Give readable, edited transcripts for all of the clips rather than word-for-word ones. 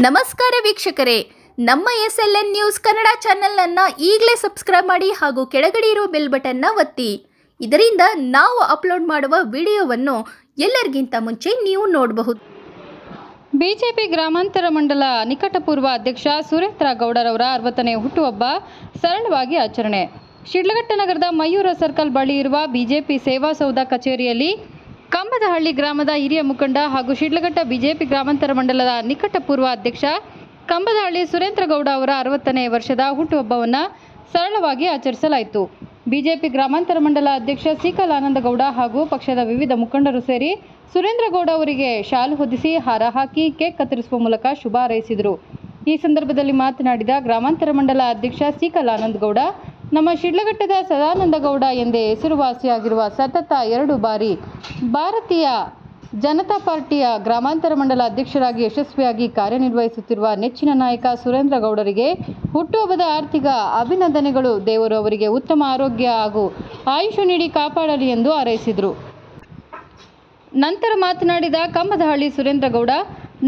ನಮಸ್ಕಾರ ವೀಕ್ಷಕರೇ, ನಮ್ಮ SLN ನ್ಯೂಸ್ ಕನ್ನಡ ಚಾನೆಲ್ನ ಈಗಲೇ ಸಬ್ಸ್ಕ್ರೈಬ್ ಮಾಡಿ ಹಾಗೂ ಕೆಳಗಡೆ ಇರೋ ಬೆಲ್ ಬಟನ್ನ ಒತ್ತಿ. ಇದರಿಂದ ನಾವು ಅಪ್ಲೋಡ್ ಮಾಡುವ ವಿಡಿಯೋವನ್ನು ಎಲ್ಲರಿಗಿಂತ ಮುಂಚೆ ನೀವು ನೋಡಬಹುದು. ಬಿಜೆಪಿ ಗ್ರಾಮಾಂತರ ಮಂಡಲ ನಿಕಟಪೂರ್ವ ಅಧ್ಯಕ್ಷ ಸುರೇಂದ್ರ ಗೌಡರವರ 60ನೇ ಹುಟ್ಟುಹಬ್ಬ ಸರಳವಾಗಿ ಆಚರಣೆ. ಶಿಡ್ಲಘಟ್ಟ ನಗರದ ಮಯೂರ ಸರ್ಕಲ್ ಬಳಿ ಇರುವ ಬಿಜೆಪಿ ಸೇವಾ ಸೌಧ ಕಚೇರಿಯಲ್ಲಿ ಕಂಬದಹಳ್ಳಿ ಗ್ರಾಮದ ಹಿರಿಯ ಮುಖಂಡ ಹಾಗೂ ಶಿಡ್ಲಘಟ್ಟ ಬಿಜೆಪಿ ಗ್ರಾಮಾಂತರ ಮಂಡಲದ ನಿಕಟಪೂರ್ವ ಅಧ್ಯಕ್ಷ ಕಂಬದಹಳ್ಳಿ ಸುರೇಂದ್ರ ಗೌಡ ಅವರ 60ನೇ ವರ್ಷದ ಹುಟ್ಟುಹಬ್ಬವನ್ನು ಸರಳವಾಗಿ ಆಚರಿಸಲಾಯಿತು. ಬಿಜೆಪಿ ಗ್ರಾಮಾಂತರ ಮಂಡಲ ಅಧ್ಯಕ್ಷ ಸಿಕಲ್ ಆನಂದಗೌಡ ಹಾಗೂ ಪಕ್ಷದ ವಿವಿಧ ಮುಖಂಡರು ಸೇರಿ ಸುರೇಂದ್ರ ಗೌಡ ಅವರಿಗೆ ಶಾಲು ಹೊದಿಸಿ ಹಾರ ಹಾಕಿ ಕೇಕ್ ಕತ್ತರಿಸುವ ಮೂಲಕ ಶುಭ ಹಾರೈಸಿದರು. ಈ ಸಂದರ್ಭದಲ್ಲಿ ಮಾತನಾಡಿದ ಗ್ರಾಮಾಂತರ ಮಂಡಲ ಅಧ್ಯಕ್ಷ ಸಿಕಲ್ ಆನಂದಗೌಡ, ನಮ್ಮ ಶಿಡ್ಲಘಟ್ಟದ ಸದಾನಂದಗೌಡ ಎಂದೇ ಹೆಸರುವಾಸಿಯಾಗಿರುವ ಸತತ 2 ಬಾರಿ ಭಾರತೀಯ ಜನತಾ ಪಾರ್ಟಿಯ ಗ್ರಾಮಾಂತರ ಮಂಡಲ ಅಧ್ಯಕ್ಷರಾಗಿ ಯಶಸ್ವಿಯಾಗಿ ಕಾರ್ಯನಿರ್ವಹಿಸುತ್ತಿರುವ ನೆಚ್ಚಿನ ನಾಯಕ ಸುರೇಂದ್ರ ಗೌಡರಿಗೆ ಹುಟ್ಟುಹಬ್ಬದ ಆರ್ಥಿಕ ಅಭಿನಂದನೆಗಳು. ದೇವರು ಅವರಿಗೆ ಉತ್ತಮ ಆರೋಗ್ಯ ಹಾಗೂ ಆಯುಷ್ಯ ನೀಡಿ ಕಾಪಾಡಲಿ ಎಂದು ಹಾರೈಸಿದರು. ನಂತರ ಮಾತನಾಡಿದ ಕಂಬದಹಳ್ಳಿ ಸುರೇಂದ್ರ ಗೌಡ,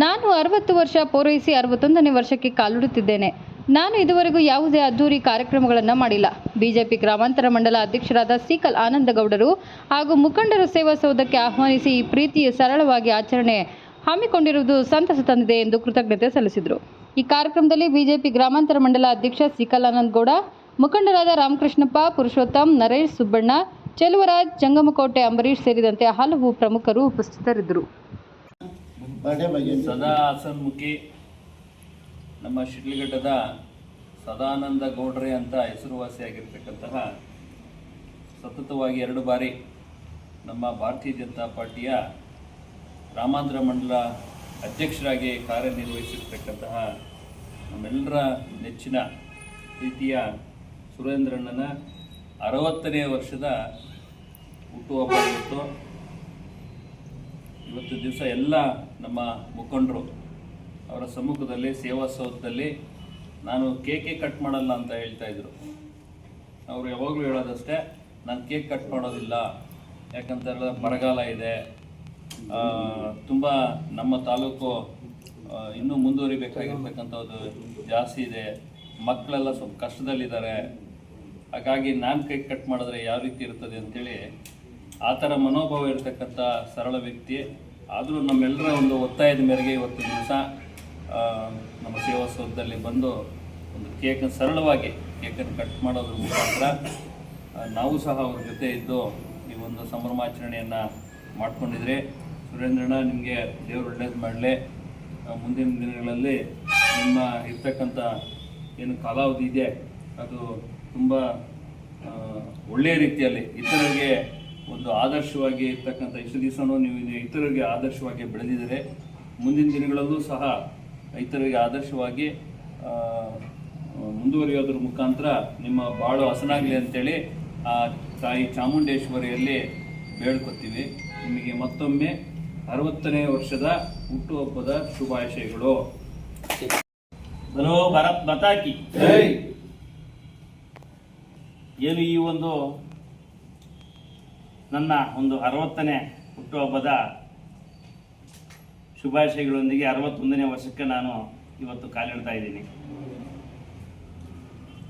ನಾನು 60 ವರ್ಷ ಪೂರೈಸಿ 61ನೇ ವರ್ಷಕ್ಕೆ ಕಾಲಿಡುತ್ತಿದ್ದೇನೆ. ನಾನು ಇದುವರೆಗೂ ಯಾವುದೇ ಅದ್ದೂರಿ ಕಾರ್ಯಕ್ರಮಗಳನ್ನು ಮಾಡಿಲ್ಲ. ಬಿಜೆಪಿ ಗ್ರಾಮಾಂತರ ಮಂಡಲ ಅಧ್ಯಕ್ಷರಾದ ಸಿಕಲ್ ಆನಂದಗೌಡರು ಹಾಗೂ ಮುಖಂಡರು ಸೇವಾ ಸೌಧಕ್ಕೆ ಆಹ್ವಾನಿಸಿ ಈ ಪ್ರೀತಿಯ ಸರಳವಾಗಿ ಆಚರಣೆ ಹಮ್ಮಿಕೊಂಡಿರುವುದು ಸಂತಸ ತಂದಿದೆ ಎಂದು ಕೃತಜ್ಞತೆ ಸಲ್ಲಿಸಿದರು. ಈ ಕಾರ್ಯಕ್ರಮದಲ್ಲಿ ಬಿಜೆಪಿ ಗ್ರಾಮಾಂತರ ಮಂಡಲ ಅಧ್ಯಕ್ಷ ಸಿಕಲ್ ಆನಂದಗೌಡ, ಮುಖಂಡರಾದ ರಾಮಕೃಷ್ಣಪ್ಪ, ಪುರುಷೋತ್ತಮ್, ನರೇಶ್, ಸುಬ್ಬಣ್ಣ, ಚೆಲುವರಾಜ್, ಜಂಗಮಕೋಟೆ ಅಂಬರೀಶ್ ಸೇರಿದಂತೆ ಹಲವು ಪ್ರಮುಖರು ಉಪಸ್ಥಿತರಿದ್ದರು. ಸದಾ ಹಸನ್ಮುಖಿ ನಮ್ಮ ಶಿಡ್ಲಘಟ್ಟದ ಸದಾನಂದ ಗೌಡ್ರೆ ಅಂತ ಹೆಸರುವಾಸಿಯಾಗಿರ್ತಕ್ಕಂತಹ ಸತತವಾಗಿ 2 ಬಾರಿ ನಮ್ಮ ಭಾರತೀಯ ಜನತಾ ಪಾರ್ಟಿಯ ಗ್ರಾಮಾಂತರ ಮಂಡಲ ಅಧ್ಯಕ್ಷರಾಗಿ ಕಾರ್ಯನಿರ್ವಹಿಸಿರ್ತಕ್ಕಂತಹ ನಮ್ಮೆಲ್ಲರ ನೆಚ್ಚಿನ ಪ್ರೀತಿಯ ಸುರೇಂದ್ರಣ್ಣನ 60ನೇ ವರ್ಷದ ಹುಟ್ಟುಹಬ್ಬ ಇವತ್ತು ದಿವಸ ಎಲ್ಲ ನಮ್ಮ ಮುಖಂಡರು ಅವರ ಸಮ್ಮುಖದಲ್ಲಿ ಸೇವಾ ಸೌಧದಲ್ಲಿ ನಾನು ಕೇಕೆ ಕಟ್ ಮಾಡಲ್ಲ ಅಂತ ಹೇಳ್ತಾ ಇದ್ರು. ಅವರು ಯಾವಾಗಲೂ ಹೇಳೋದಷ್ಟೇ, ನಾನು ಕೇಕ್ ಕಟ್ ಮಾಡೋದಿಲ್ಲ, ಯಾಕಂತ ಬರಗಾಲ ಇದೆ, ತುಂಬ ನಮ್ಮ ತಾಲೂಕು ಇನ್ನೂ ಮುಂದುವರಿಬೇಕಾಗಿರ್ತಕ್ಕಂಥದ್ದು ಜಾಸ್ತಿ ಇದೆ, ಮಕ್ಕಳೆಲ್ಲ ಸ್ವಲ್ಪ ಕಷ್ಟದಲ್ಲಿದ್ದಾರೆ, ಹಾಗಾಗಿ ನಾನು ಕೇಕ್ ಕಟ್ ಮಾಡಿದ್ರೆ ಯಾವ ರೀತಿ ಇರ್ತದೆ ಅಂಥೇಳಿ ಆ ಥರ ಮನೋಭಾವ ಇರತಕ್ಕಂಥ ಸರಳ ವ್ಯಕ್ತಿ. ಆದರೂ ನಮ್ಮೆಲ್ಲರ ಒಂದು ಒತ್ತಾಯದ ಮೇರೆಗೆ ಇವತ್ತು ದಿವಸ ನಮ್ಮ ಸೇವಾ ಸೌಧದಲ್ಲಿ ಬಂದು ಒಂದು ಕೇಕನ್ನು ಸರಳವಾಗಿ ಕೇಕನ್ನು ಕಟ್ ಮಾಡೋದ್ರ ಮುಖಾಂತರ ನಾವು ಸಹ ಅವ್ರ ಜೊತೆ ಇದ್ದು ಈ ಒಂದು ಸಂಭ್ರಮಾಚರಣೆಯನ್ನು ಮಾಡ್ಕೊಂಡಿದ್ರೆ. ಸುರೇಂದ್ರಣ್ಣ, ನಿಮಗೆ ದೇವರು ಒಳ್ಳೇದು ಮಾಡಲಿ. ಮುಂದಿನ ದಿನಗಳಲ್ಲಿ ನಿಮ್ಮ ಇರ್ತಕ್ಕಂಥ ಏನು ಕಾಲಾವಧಿ ಇದೆ ಅದು ತುಂಬ ಒಳ್ಳೆಯ ರೀತಿಯಲ್ಲಿ ಇತರರಿಗೆ ಒಂದು ಆದರ್ಶವಾಗಿ ಇರ್ತಕ್ಕಂಥ ಇಷ್ಟು ದಿವಸನೂ ನೀವು ಇತರರಿಗೆ ಆದರ್ಶವಾಗಿ ಬೆಳೆದಿದ್ದಾರೆ. ಮುಂದಿನ ದಿನಗಳಲ್ಲೂ ಸಹ ಇತರರಿಗೆ ಆದರ್ಶವಾಗಿ ಮುಂದುವರಿಯೋದ್ರ ಮುಖಾಂತರ ನಿಮ್ಮ ಬಾಳು ಹಸನಾಗಲಿ ಅಂತೇಳಿ ತಾಯಿ ಚಾಮುಂಡೇಶ್ವರಿಯಲ್ಲಿ ಬೇಡ್ಕೊತೀವಿ. ನಿಮಗೆ ಮತ್ತೊಮ್ಮೆ 60ನೇ ವರ್ಷದ ಹುಟ್ಟುಹಬ್ಬದ ಶುಭಾಶಯಗಳು. ಬರೋ ಭಾರತ್ ಮಾತಾಕಿ ಏನು ಈ ಒಂದು ನನ್ನ ಒಂದು 60ನೇ ಹುಟ್ಟುಹಬ್ಬದ ಶುಭಾಶಯಗಳೊಂದಿಗೆ 61ನೇ ವರ್ಷಕ್ಕೆ ನಾನು ಇವತ್ತು ಕಾಲಿಡ್ತಾ ಇದ್ದೀನಿ.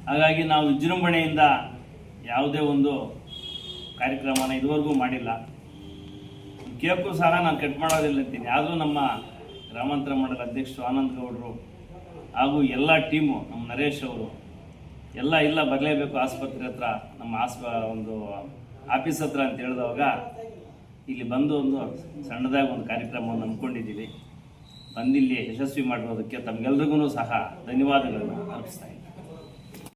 ಹಾಗಾಗಿ ನಾವು ವಿಜೃಂಭಣೆಯಿಂದ ಯಾವುದೇ ಒಂದು ಕಾರ್ಯಕ್ರಮನ ಇದುವರೆಗೂ ಮಾಡಿಲ್ಲ. ಕೇಕು ಸಹ ನಾನು ಕಟ್ ಮಾಡೋದಿಲ್ಲ ಅಂತೀನಿ. ಆದರೂ ನಮ್ಮ ಗ್ರಾಮಾಂತರ ಮಂಡಲ ಅಧ್ಯಕ್ಷರು ಆನಂದ್ ಗೌಡರು ಹಾಗೂ ಎಲ್ಲ ಟೀಮು, ನಮ್ಮ ನರೇಶ್ ಅವರು ಎಲ್ಲ ಇಲ್ಲ ಬರಲೇಬೇಕು ಆಸ್ಪತ್ರೆ ಹತ್ರ, ನಮ್ಮ ಒಂದು ಆಫೀಸ್ ಹತ್ರ ಅಂತ ಹೇಳಿದವಾಗ ಇಲ್ಲಿ ಬಂದು ಒಂದು ಸಣ್ಣದಾಗಿ ಒಂದು ಕಾರ್ಯಕ್ರಮವನ್ನು ಹಮ್ಮಿಕೊಂಡಿದ್ದೀವಿ. ಬಂದಿಲ್ಲಿ ಯಶಸ್ವಿ ಮಾಡಿರೋದಕ್ಕೆ ತಮಗೆಲ್ರಿಗೂ ಸಹ ಧನ್ಯವಾದಗಳನ್ನು ಅರ್ಪಿಸ್ತಾ ಇದ್ದೀನಿ.